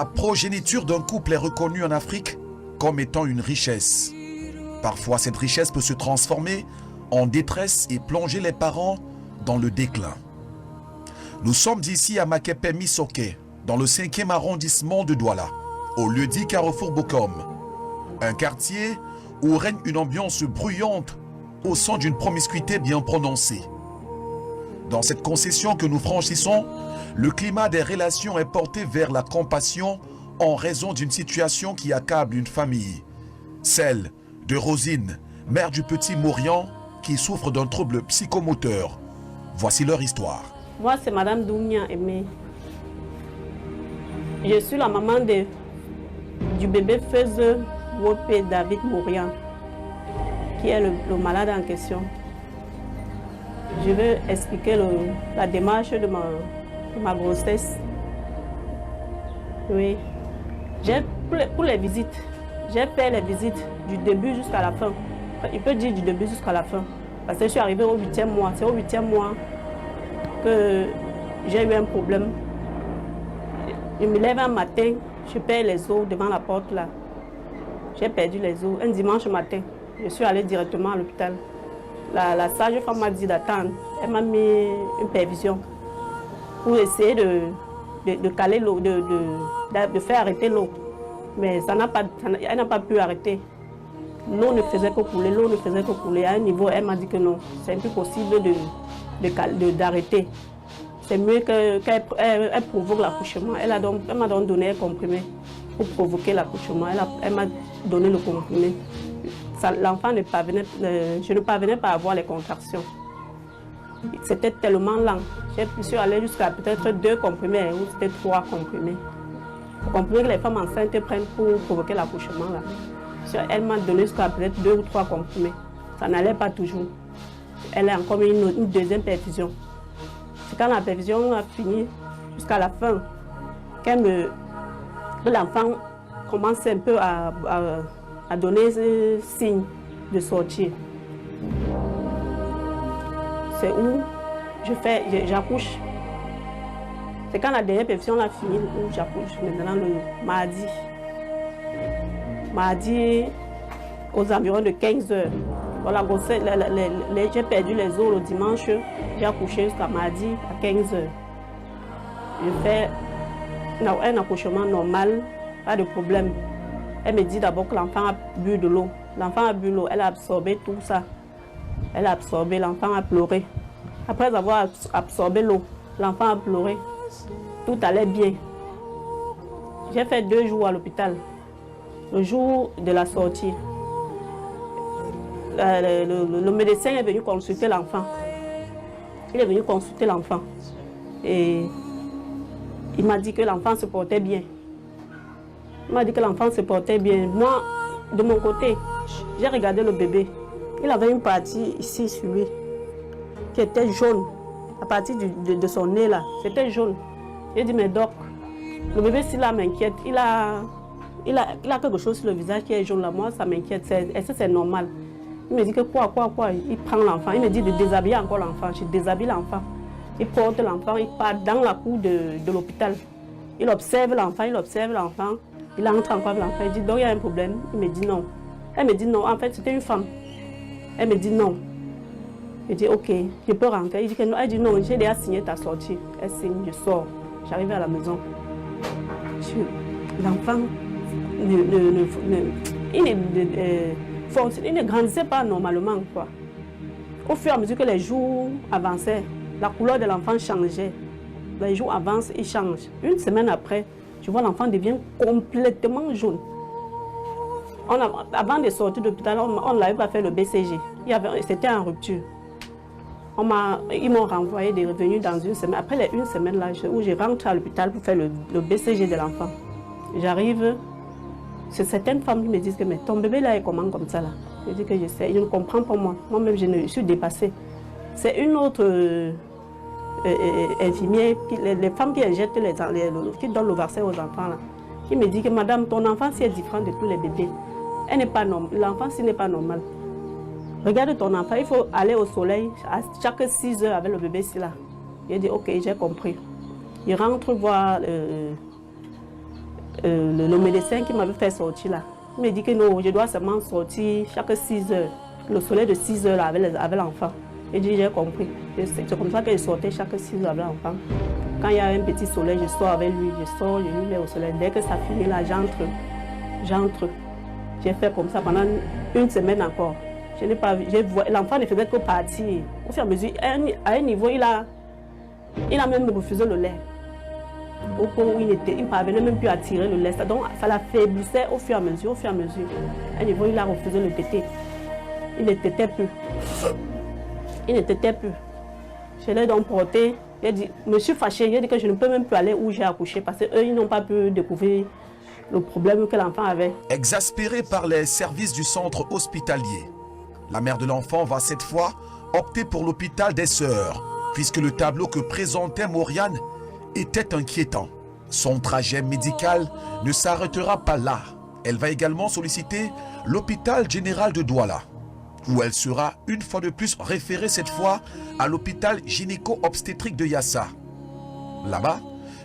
La progéniture d'un couple est reconnue en Afrique comme étant une richesse. Parfois, cette richesse peut se transformer en détresse et plonger les parents dans le déclin. Nous sommes ici à Makepe-Misoke, dans le 5e arrondissement de Douala, au lieu-dit Carrefour Bokom, un quartier où règne une ambiance bruyante au son d'une promiscuité bien prononcée. Dans cette concession que nous franchissons, le climat des relations est porté vers la compassion en raison d'une situation qui accable une famille, celle de Rosine, mère du petit Maurian, qui souffre d'un trouble psychomoteur. Voici leur histoire. Moi, c'est Madame Doumia Aimé. Je suis la maman du bébé Feuse Wopé David Maurian, qui est le malade en question. Je vais expliquer la démarche de ma grossesse. Oui. Pour les visites, j'ai fait les visites du début jusqu'à la fin. Il peut dire du début jusqu'à la fin. Parce que je suis arrivée au 8e mois. C'est au 8e mois que j'ai eu un problème. Je me lève un matin, je perds les os devant la porte là. J'ai perdu les os. Un dimanche matin, je suis allée directement à l'hôpital. La sage-femme m'a dit d'attendre. Elle m'a mis une perfusion pour essayer de caler l'eau, de faire arrêter l'eau. Mais elle n'a pas pu arrêter. L'eau ne faisait que couler, l'eau ne faisait que couler. À un niveau, elle m'a dit que non, c'est impossible d'arrêter. C'est mieux qu'elle provoque l'accouchement. Elle m'a donc donné un comprimé pour provoquer l'accouchement. Elle m'a donné le comprimé. L'enfant ne parvenait, je ne parvenais pas à avoir les contractions. C'était tellement lent. Je suis allée jusqu'à peut-être 2 comprimés ou c'était 3 comprimés. Le comprimé que les femmes enceintes prennent pour provoquer l'accouchement. Elle m'a donné jusqu'à peut-être 2 ou 3 comprimés. Ça n'allait pas toujours. Elle a encore une deuxième perfusion. C'est quand la perfusion a fini, jusqu'à la fin, que l'enfant commence un peu à donner ce signe de sortir. C'est où j'accouche. C'est quand la dernière perfusion a fini où j'accouche, maintenant le mardi. Mardi, aux environs de 15 heures. Voilà, j'ai perdu les os le dimanche, j'ai accouché jusqu'à mardi à 15 heures. Je fais un accouchement normal, pas de problème. Elle me dit d'abord que l'enfant a bu de l'eau. L'enfant a bu l'eau, elle a absorbé tout ça. Elle a absorbé, l'enfant a pleuré. Après avoir absorbé l'eau, l'enfant a pleuré. Tout allait bien. J'ai fait 2 jours à l'hôpital. Le jour de la sortie, le médecin est venu consulter l'enfant. Il est venu consulter l'enfant. Et il m'a dit que l'enfant se portait bien. Il m'a dit que l'enfant se portait bien. Moi, de mon côté, j'ai regardé le bébé. Il avait une partie ici sur lui qui était jaune. À partir de son nez là, c'était jaune. J'ai dit, mais doc, le bébé, s'il m'inquiète, il a quelque chose sur le visage qui est jaune là. Moi, ça m'inquiète. Est-ce que c'est normal? Il me dit que quoi? Il prend l'enfant. Il me dit de déshabiller encore l'enfant. Je déshabille l'enfant. Il porte l'enfant, il part dans la cour de l'hôpital. Il observe l'enfant, Il entre encore avec l'enfant. Il dit, donc il y a un problème. Il me dit non. Elle me dit non. En fait, c'était une femme. Elle me dit non. Je dis, ok, je peux rentrer. Il dit que non. Elle dit non, j'ai déjà signé ta sortie. Elle signe, je sors. J'arrive à la maison. L'enfant, il ne grandissait pas normalement, quoi. Au fur et à mesure que les jours avançaient, la couleur de l'enfant changeait. Les jours avancent, il change. Une semaine après, je vois l'enfant devient complètement jaune. Avant de sortir de l'hôpital, on n'avait pas fait le BCG. C'était en rupture. Ils m'ont renvoyé des revenus dans une semaine. Après les 1 semaine là, où je rentre à l'hôpital pour faire le BCG de l'enfant. J'arrive, c'est certaines femmes qui me disent que mais ton bébé là est comment comme ça là. Je dis que je sais, je ne comprends pas moi. Moi-même je suis dépassée. C'est une autre infirmière, les femmes qui injectent qui donnent le vaccin aux enfants là, qui me dit que madame, ton enfant si est différent de tous les bébés. Elle n'est pas normale. L'enfant si n'est pas normal. Regarde ton enfant, il faut aller au soleil à chaque 6 heures avec le bébé si là. Il dit ok, j'ai compris. Il rentre voir le médecin qui m'avait fait sortir là, il me dit que non, je dois seulement sortir chaque 6 heures. Le soleil de 6 heures là, avec l'enfant. Et j'ai compris. C'est comme ça que je sortais chaque 6 heures avec l'enfant. Quand il y a un petit soleil, je sors avec lui, je sors, je lui mets au soleil. Dès que ça finit là, j'entre. J'ai fait comme ça pendant une semaine encore. Je n'ai pas vu. L'enfant ne faisait que partir. Au fur et à mesure, à un niveau, il a même refusé le lait. Au point où il ne parvenait même plus à tirer le lait. Donc ça l'affaiblissait au fur et à mesure, À un niveau, il a refusé le téter. Il ne tétait plus. Je l'ai donc porté. J'ai dit, je me suis fâchée. J'ai dit que je ne peux même plus aller où j'ai accouché parce qu'eux, ils n'ont pas pu découvrir le problème que l'enfant avait. Exaspérée par les services du centre hospitalier, la mère de l'enfant va cette fois opter pour l'hôpital des Sœurs, puisque le tableau que présentait Mauriane était inquiétant. Son trajet médical ne s'arrêtera pas là. Elle va également solliciter l'hôpital général de Douala, où elle sera une fois de plus référée cette fois à l'hôpital gynéco-obstétrique de Yassa. Là-bas,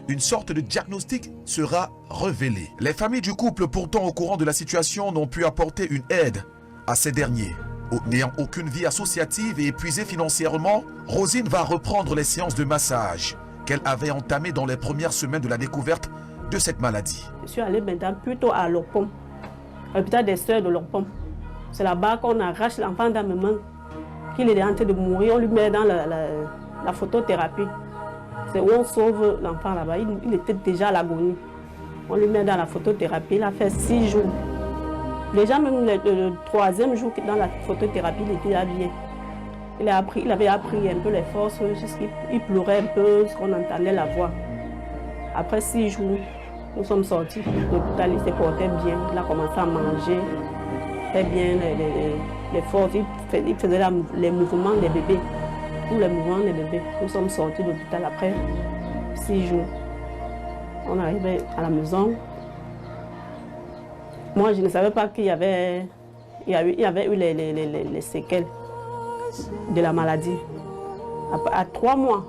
une sorte de diagnostic sera révélé. Les familles du couple, pourtant au courant de la situation, n'ont pu apporter une aide à ces derniers. N'ayant aucune vie associative et épuisée financièrement, Rosine va reprendre les séances de massage qu'elle avait entamées dans les premières semaines de la découverte de cette maladie. Je suis allée maintenant plutôt à Lopom, à l'hôpital des Sœurs de Lopom. C'est là-bas qu'on arrache l'enfant dans mes mains, qu'il est en train de mourir, on lui met dans la photothérapie. C'est où on sauve l'enfant là-bas, il était déjà à l'agonie. On lui met dans la photothérapie, il a fait 6 jours. Déjà même le 3e jour dans la photothérapie, il était bien. Il avait appris un peu les forces, il pleurait un peu, qu'on entendait la voix. Après 6 jours, nous sommes sortis. L'hôpital, il se portait bien, il a commencé à manger. Très bien les forces, il faisait les mouvements des bébés, tous les mouvements des bébés. Nous sommes sortis de l'hôpital après 6 jours. On arrivait à la maison. Moi, je ne savais pas qu'il y avait eu les séquelles de la maladie. À 3 mois,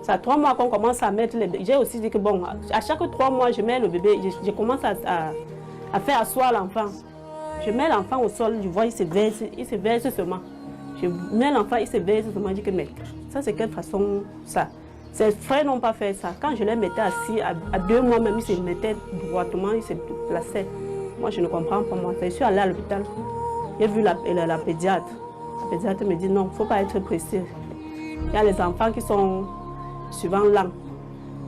c'est à 3 mois qu'on commence à mettre les bébés. J'ai aussi dit que bon, à chaque 3 mois, je mets le bébé, je commence à faire asseoir l'enfant. Je mets l'enfant au sol, je vois, il se verse seulement. Je mets l'enfant, il se verse seulement. Je dis que, mais ça, c'est quelle façon ça? Ses frères n'ont pas fait ça. Quand je les mettais assis, à 2 mois même, ils se mettaient droitement, ils se plaçaient. Moi, je ne comprends pas, moi. Je suis allée à l'hôpital. J'ai vu la pédiatre. La pédiatre me dit non, il ne faut pas être pressé. Il y a les enfants qui sont souvent lents.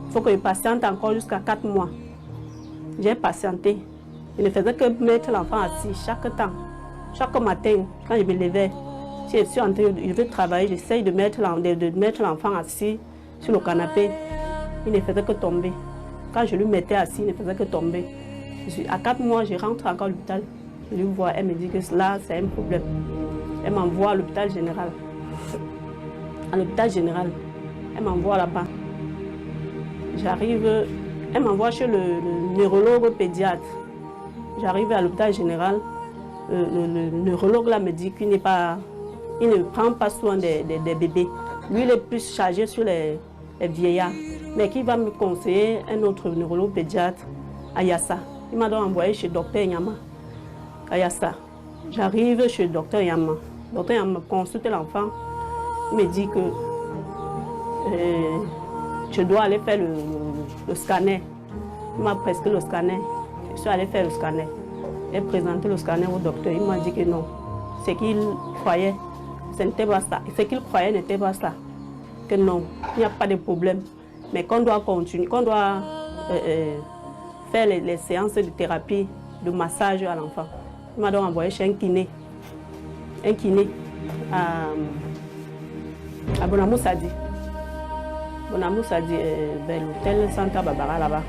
Il faut que je patiente encore jusqu'à 4 mois. J'ai patienté. Je ne faisais que mettre l'enfant assis chaque temps. Chaque matin, quand je me levais, si je suis en train de travailler, j'essaye de mettre l'enfant assis sur le canapé. Il ne faisait que tomber. Quand je lui mettais assis, il ne faisait que tomber. À 4 mois, je rentre encore à l'hôpital. Je lui vois, elle me dit que là, c'est un problème. Elle m'envoie à l'hôpital général. À l'hôpital général, elle m'envoie là-bas. J'arrive, elle m'envoie chez le neurologue pédiatre. J'arrive à l'hôpital général. Le neurologue là me dit qu'il ne prend pas soin des bébés. Lui, il est plus chargé sur les vieillards. Mais qu'il va me conseiller un autre neurologue pédiatre à Yassa. Il m'a donc envoyé chez le docteur Nyama à Yassa. J'arrive chez le docteur Nyama. Le docteur Nyama consulte l'enfant. Il me dit que je dois aller faire le scanner. Il m'a prescrit le scanner. Je suis allée faire le scanner. J'ai présenté le scanner au docteur. Il m'a dit que non. Ce qu'il croyait, ce n'était pas ça. Ce qu'il croyait n'était pas ça. Que non, il n'y a pas de problème. Mais qu'on doit continuer, qu'on doit faire les séances de thérapie, de massage à l'enfant. Il m'a donc envoyé chez un kiné. Un kiné à Bonamou Sadi. Bonamou Sadi, vers l'hôtel Santa Barbara là-bas.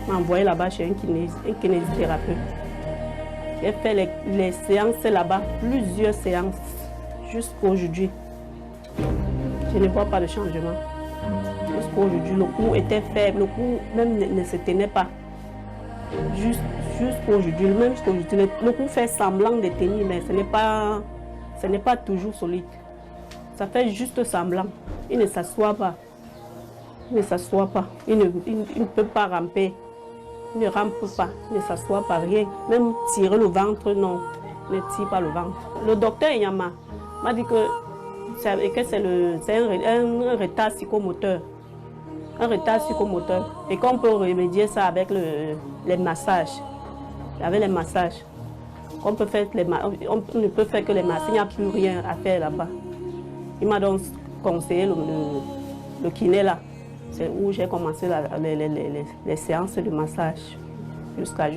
Il m'a envoyé là-bas chez un kinésithérapeute. J'ai fait les séances là-bas, plusieurs séances, jusqu'aujourd'hui. Je ne vois pas de changement. Jusqu'aujourd'hui, le cou était faible, le cou même ne se tenait pas. Jusqu'aujourd'hui, même jusqu'aujourd'hui, le cou fait semblant de tenir, mais ce n'est pas toujours solide. Ça fait juste semblant. Il ne s'assoit pas. Il ne s'assoit pas. Il ne peut pas ramper. Il ne rampe pas, il ne s'assoit pas, rien. Même tirer le ventre, non. Il ne tire pas le ventre. Le docteur Yama m'a dit que c'est un retard psychomoteur. Un retard psychomoteur. Et qu'on peut remédier ça avec les massages. Avec les massages. On ne peut faire que les massages. Il n'y a plus rien à faire là-bas. Il m'a donc conseillé le kiné là. C'est où j'ai commencé les séances de massage. Jusqu'à.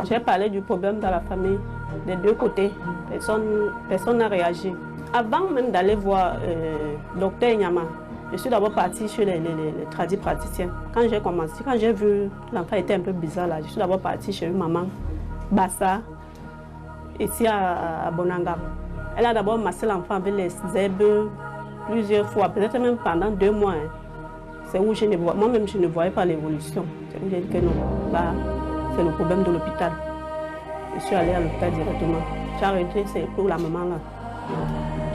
J'ai parlé du problème dans la famille, des deux côtés. Personne n'a réagi. Avant même d'aller voir docteur Nyama, je suis d'abord partie chez les praticiens. Quand j'ai vu l'enfant était un peu bizarre là, je suis d'abord partie chez une maman, Bassa, ici à Bonanga. Elle a d'abord massé l'enfant avec les herbes plusieurs fois, peut-être même pendant 2 mois. Hein. C'est où moi-même je ne voyais pas l'évolution. C'est où j'ai dit que non, là, c'est le problème de l'hôpital. Je suis allée à l'hôpital directement. J'ai arrêté, c'est pour la maman là.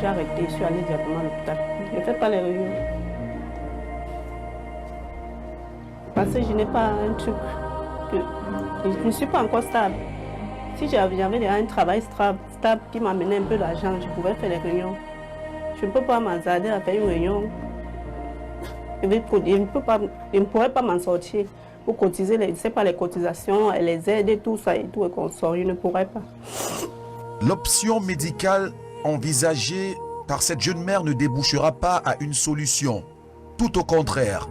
J'ai arrêté, je suis allée directement à l'hôpital. Je ne fais pas les réunions. Parce que je n'ai pas un truc. Je ne suis pas encore stable. Si j'avais déjà un travail stable qui m'amenait un peu d'argent, je pouvais faire les réunions. Je ne peux pas m'hazarder à faire une réunion. Je ne pourrais pas m'en sortir pour cotiser, les cotisations, les aides et tout ça et tout, et qu'on sort, je ne pourrais pas. L'option médicale envisagée par cette jeune mère ne débouchera pas à une solution. Tout au contraire,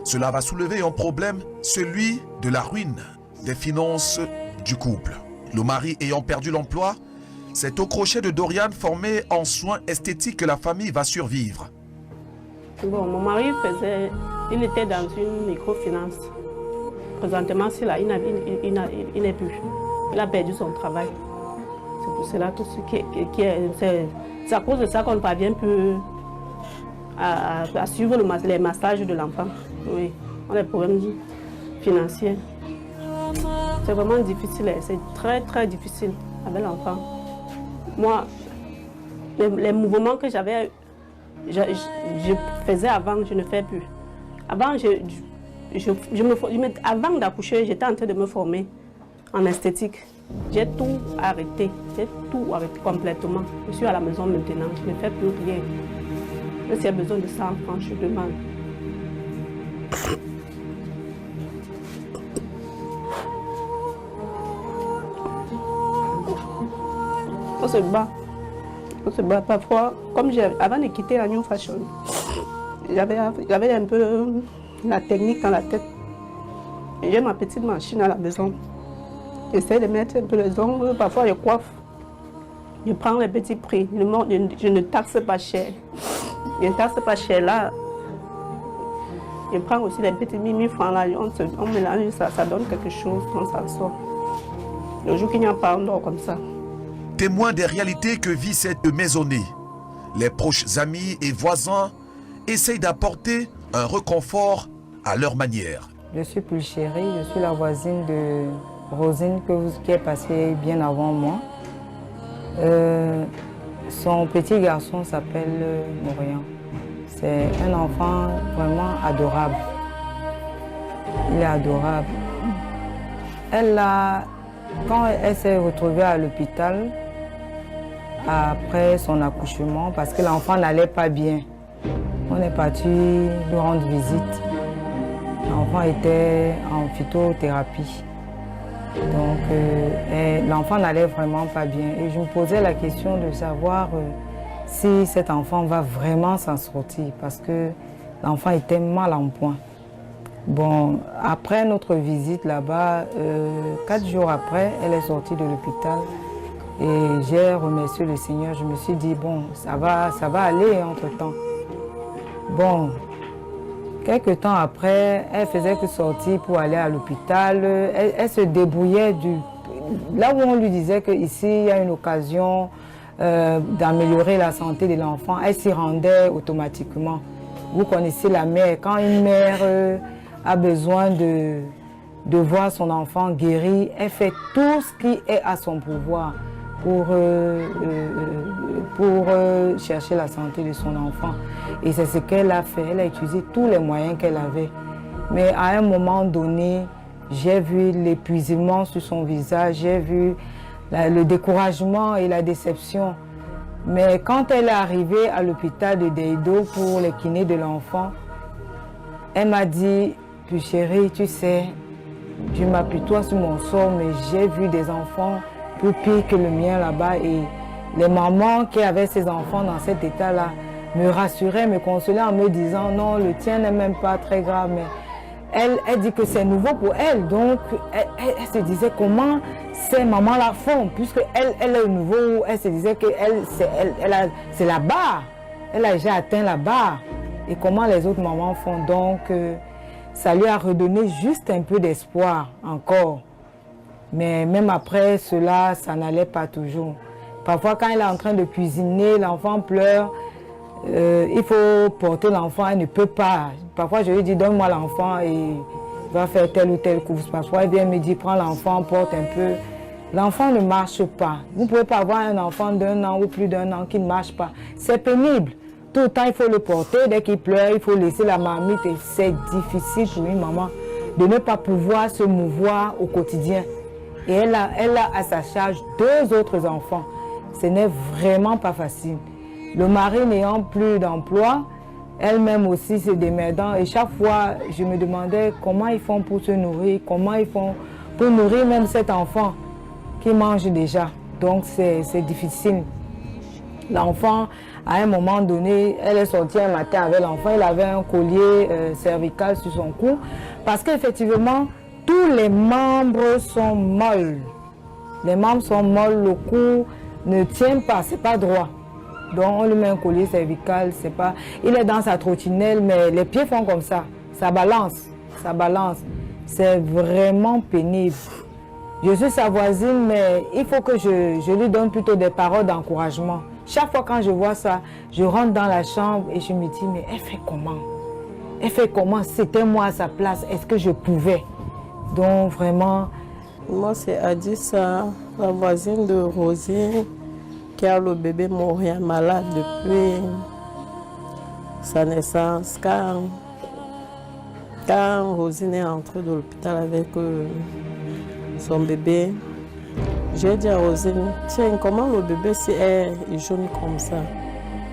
cela va soulever un problème, celui de la ruine des finances du couple. Le mari ayant perdu l'emploi, c'est au crochet de Doriane formé en soins esthétiques que la famille va survivre. Bon, mon mari il était dans une microfinance. Présentement, il n'est plus. Il a perdu son travail. C'est pour cela tout ce c'est à cause de ça qu'on ne parvient plus à suivre les massages de l'enfant. Oui, on a des problèmes financiers. C'est vraiment difficile, c'est très très difficile avec l'enfant. Moi, les mouvements que je faisais avant, je ne fais plus. Avant, avant d'accoucher, j'étais en train de me former en esthétique. J'ai tout arrêté complètement. Je suis à la maison maintenant, je ne fais plus rien. Mais s'il y a besoin de ça, enfant, je demande. On se bat. On se bat parfois. Comme avant de quitter la New Fashion, j'avais un peu la technique dans la tête. J'ai ma petite machine à la maison. J'essaie de mettre un peu les ongles, parfois je coiffe. Je prends les petits prix, je ne taxe pas cher. Je ne taxe pas cher là. Je prends aussi les petits 1000 francs là, on mélange ça, ça donne quelque chose, on s'en sort. Le jour qu'il n'y a pas, on dort comme ça. Témoin des réalités que vit cette maisonnée, les proches amis et voisins essayent d'apporter un réconfort à leur manière. Je suis Pulchérie, je suis la voisine de Rosine qui est passée bien avant moi. Son petit garçon s'appelle Morian. C'est un enfant vraiment adorable. Il est adorable. Quand elle s'est retrouvée à l'hôpital, après son accouchement, parce que l'enfant n'allait pas bien, on est parti lui rendre visite. L'enfant était en phytothérapie. Donc, l'enfant n'allait vraiment pas bien. Et je me posais la question de savoir si cet enfant va vraiment s'en sortir, parce que l'enfant était mal en point. Bon, après notre visite là-bas, 4 jours après, elle est sortie de l'hôpital. Et j'ai remercié le Seigneur. Je me suis dit, bon, ça va aller entre-temps. Bon, quelques temps après, elle faisait que sortir pour aller à l'hôpital. Elle se débrouillait là où on lui disait qu'ici, il y a une occasion d'améliorer la santé de l'enfant. Elle s'y rendait automatiquement. Vous connaissez la mère. Quand une mère a besoin de voir son enfant guéri, elle fait tout ce qui est à son pouvoir pour chercher la santé de son enfant. Et c'est ce qu'elle a fait. Elle a utilisé tous les moyens qu'elle avait. Mais à un moment donné, j'ai vu l'épuisement sur son visage, j'ai vu le découragement et la déception. Mais quand elle est arrivée à l'hôpital de Deido pour les kinés de l'enfant, elle m'a dit, puis chérie, tu sais, Dieu m'appuie-toi sur mon sort, mais j'ai vu des enfants plus pires que le mien là-bas et les mamans qui avaient ces enfants dans cet état-là me rassuraient, me consolaient en me disant non, le tien n'est même pas très grave, mais elle dit que c'est nouveau pour elle, donc elle se disait comment ces mamans-là font, puisque elle est nouveau, elle se disait que c'est la barre, elle a déjà atteint la barre, et comment les autres mamans font, donc ça lui a redonné juste un peu d'espoir encore. Mais même après cela, ça n'allait pas toujours. Parfois, quand elle est en train de cuisiner, l'enfant pleure, il faut porter l'enfant, elle ne peut pas. Parfois, je lui dis, donne-moi l'enfant et il va faire telle ou telle course. Parfois, elle vient me dire, prends l'enfant, porte un peu. L'enfant ne marche pas. Vous ne pouvez pas avoir un enfant d'1 an ou plus d'1 an qui ne marche pas. C'est pénible. Tout le temps, il faut le porter. Dès qu'il pleure, il faut laisser la marmite. Et c'est difficile pour une maman de ne pas pouvoir se mouvoir au quotidien. Et elle a à sa charge 2 autres enfants. Ce n'est vraiment pas facile. Le mari n'ayant plus d'emploi, elle-même aussi se démerdant. Et chaque fois, je me demandais comment ils font pour se nourrir, comment ils font pour nourrir même cet enfant qui mange déjà. Donc c'est difficile. L'enfant, à un moment donné, elle est sortie un matin avec l'enfant, il avait un collier cervical sur son cou, parce qu'effectivement, tous les membres sont molles. Les membres sont molles, le cou ne tient pas, c'est pas droit. Donc on lui met un collier cervical, c'est pas... Il est dans sa trottinelle, mais les pieds font comme ça. Ça balance, ça balance. C'est vraiment pénible. Je suis sa voisine, mais il faut que je lui donne plutôt des paroles d'encouragement. Chaque fois quand je vois ça, je rentre dans la chambre et je me dis, mais elle fait comment? Elle fait comment? C'était moi à sa place, est-ce que je pouvais? Donc vraiment... Moi c'est Adissa, la voisine de Rosine, qui a le bébé Moria malade depuis sa naissance. Quand Rosine est entrée de l'hôpital avec son bébé, j'ai dit à Rosine, tiens, comment le bébé est jaune comme ça?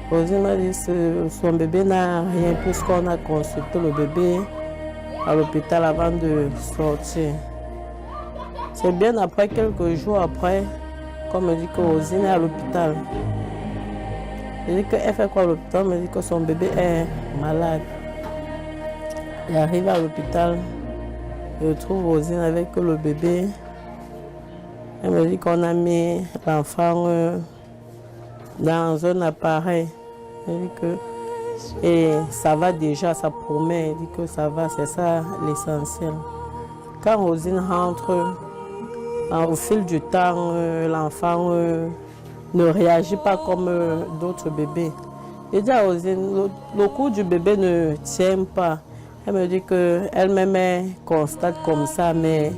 Rosine m'a dit, son bébé n'a rien puisqu'on a consulté le bébé à l'hôpital avant de sortir. C'est bien après, quelques jours après, qu'on me dit que Rosine est à l'hôpital. Je dis qu'elle fait quoi à l'hôpital? Elle me dit que son bébé est malade. Elle arrive à l'hôpital, je trouve Rosine avec le bébé. Elle me dit qu'on a mis l'enfant dans un appareil. Elle dit que et ça va déjà, ça promet. Elle dit que ça va, c'est ça l'essentiel. Quand Rosine rentre, au fil du temps, l'enfant ne réagit pas comme d'autres bébés. Je dis à Rosine, le cou du bébé ne tient pas. Elle me dit qu'elle-même constate comme ça, mais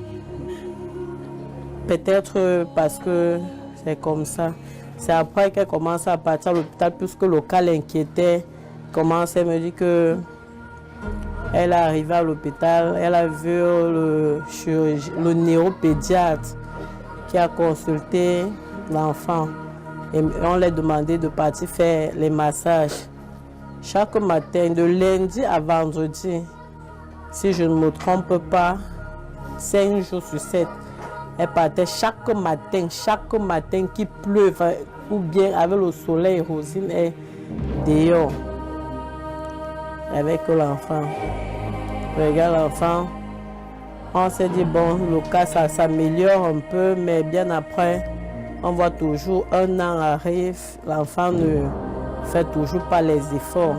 peut-être parce que c'est comme ça. C'est après qu'elle commence à partir à l'hôpital, puisque le cas l'inquiétait. Elle me dit que elle est arrivée à l'hôpital, elle a vu le neuropédiatre qui a consulté l'enfant. Et on lui a demandé de partir faire les massages. Chaque matin, de lundi à vendredi, si je ne me trompe pas, 5 jours sur 7, elle partait chaque matin qu'il pleuve ou bien avec le soleil, Rosine est dehors avec l'enfant. Regarde l'enfant, on s'est dit bon, le cas ça s'améliore un peu, mais bien après, on voit toujours 1 an arrive, l'enfant ne fait toujours pas les efforts.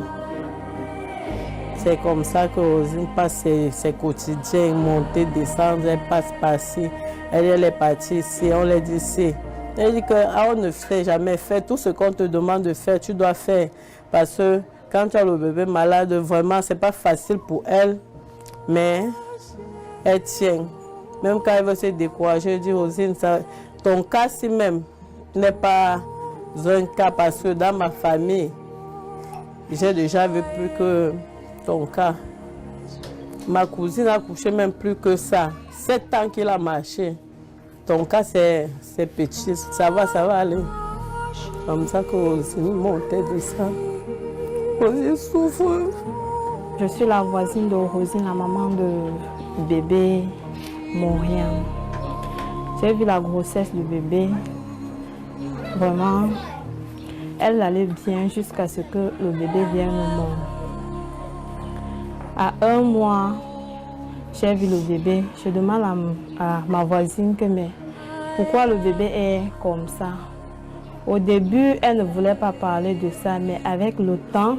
C'est comme ça que Rosine passe ses quotidiens, monter, descendre, elle passe par-ci, elle est partie ici, on l'a dit ici. Elle dit qu'on ne fait jamais, fais tout ce qu'on te demande de faire, tu dois faire. Parce que quand tu as le bébé malade, vraiment, c'est pas facile pour elle, mais elle tient. Même quand elle veut se décourager, elle dit Rosine, ton cas si même n'est pas un cas parce que dans ma famille, j'ai déjà vu plus que ton cas. Ma cousine a couché même plus que ça. 7 ans qu'il a marché. Ton cas, c'est petit. Ça va aller. Comme ça que Rosine montait de ça. Rosine souffre. Je suis la voisine de Rosine, la maman de bébé Maurien. J'ai vu la grossesse du bébé. Vraiment, elle allait bien jusqu'à ce que le bébé vienne au monde. À 1 mois, j'ai vu le bébé. Je demande à ma voisine mais pourquoi le bébé est comme ça. Au début, elle ne voulait pas parler de ça, mais avec le temps,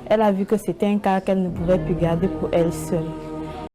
elle a vu que c'était un cas qu'elle ne pouvait plus garder pour elle seule.